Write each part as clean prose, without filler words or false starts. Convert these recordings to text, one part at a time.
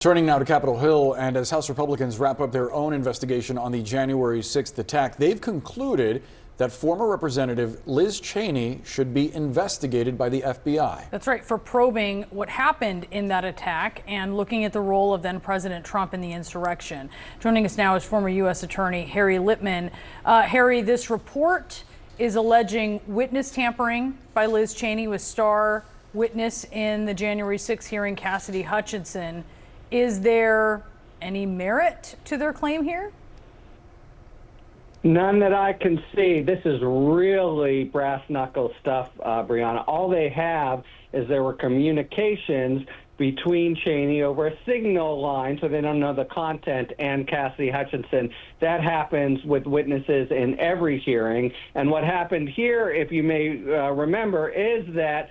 Turning now to Capitol Hill, and as House Republicans wrap up their own investigation on the January 6th attack, they've concluded that former Representative Liz Cheney should be investigated by the FBI. That's right, for probing what happened in that attack and looking at the role of then President Trump in the insurrection. Joining us now is former U.S. Attorney Harry Litman. Harry, this report is alleging witness tampering by Liz Cheney with star witness in the January 6th hearing, Cassidy Hutchinson. Is there any merit to their claim here? None that I can see. This is really brass knuckle stuff, Brianna. All they have is there were communications between Cheney over a signal line, so they don't know the content, and Cassidy Hutchinson. That happens with witnesses in every hearing. And what happened here, if you may remember, is that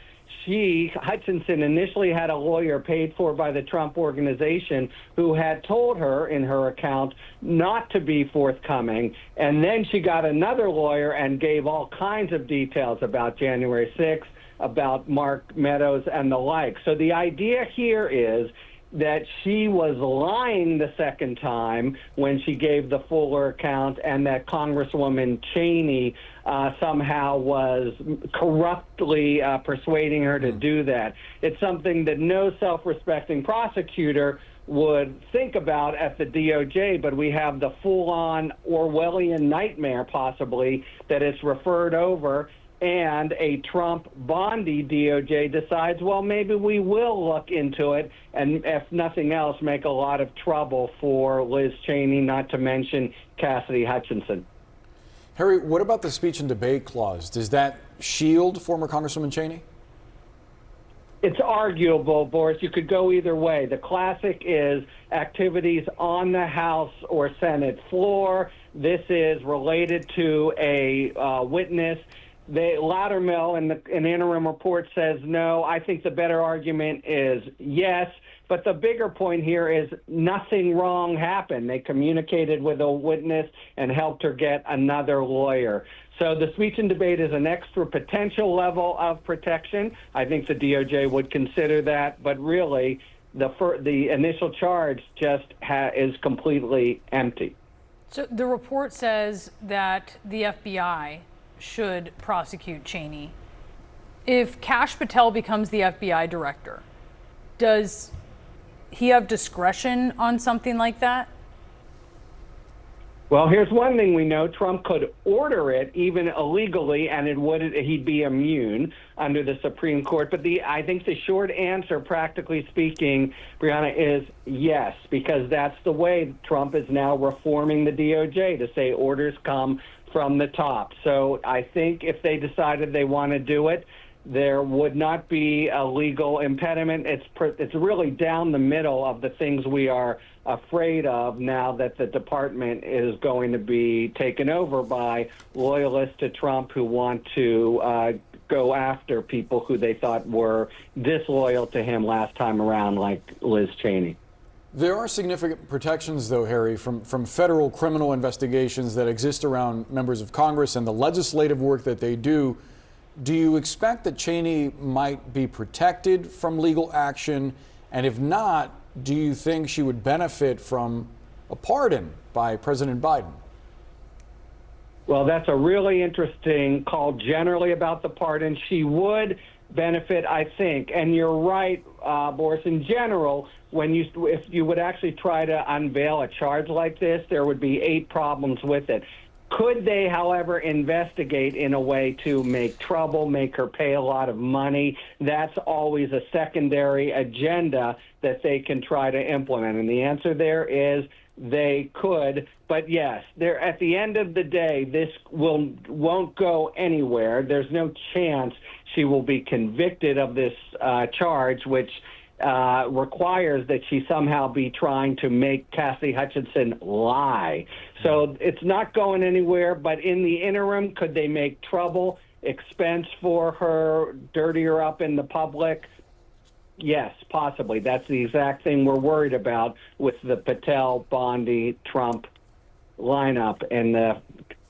Hutchinson initially had a lawyer paid for by the Trump organization who had told her in her account not to be forthcoming. And then she got another lawyer and gave all kinds of details about January 6th, about Mark Meadows and the like. So the idea here is that she was lying the second time when she gave the fuller account, and that Congresswoman Cheney somehow was corruptly persuading her to do that. It's something that no self-respecting prosecutor would think about at the DOJ, but we have the full-on Orwellian nightmare, possibly, that it's referred over, and a Trump Bondi DOJ decides, well, maybe we will look into it, and if nothing else, make a lot of trouble for Liz Cheney, not to mention Cassidy Hutchinson. Harry, what about the speech and debate clause? Does that shield former Congresswoman Cheney? It's arguable, Boris. You could go either way. The classic is activities on the House or Senate floor. This is related to a witness. Loudermill in the interim report says no. I think the better argument is yes. But the bigger point here is nothing wrong happened. They communicated with a witness and helped her get another lawyer. So the speech and debate is an extra potential level of protection. I think the DOJ would consider that. But really, the initial charge just is completely empty. So the report says that the FBI should prosecute Cheney. If Kash Patel becomes the FBI director, does he have discretion on something like that? Well, here's one thing we know. Trump could order it even illegally, and he'd be immune under the Supreme Court. But I think the short answer, practically speaking, Brianna, is yes, because that's the way Trump is now reforming the DOJ, to say orders come from the top. So I think if they decided they want to do it, there would not be a legal impediment. It's really down the middle of the things we are afraid of now that the department is going to be taken over by loyalists to Trump who want to go after people who they thought were disloyal to him last time around, like Liz Cheney. There are significant protections, though, Harry, from federal criminal investigations that exist around members of Congress and the legislative work that they do. Do you expect that Cheney might be protected from legal action? And if not, do you think she would benefit from a pardon by President Biden? Well, that's a really interesting call generally about the pardon. She would benefit, I think. And you're right, Boris, in general, if you would actually try to unveil a charge like this, there would be 8 problems with it. Could they, however, investigate in a way to make trouble, make her pay a lot of money? That's always a secondary agenda that they can try to implement. And the answer there is they could. But yes, at the end of the day, this won't go anywhere. There's no chance she will be convicted of this charge, which requires that she somehow be trying to make Cassidy Hutchinson lie. So it's not going anywhere, but in the interim, could they make trouble, expense for her, dirty her up in the public? Yes, possibly. That's the exact thing we're worried about with the Patel, Bondi, Trump lineup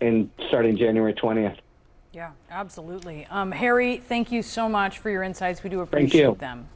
in starting January 20th. Yeah, absolutely. Harry, thank you so much for your insights. We do appreciate them.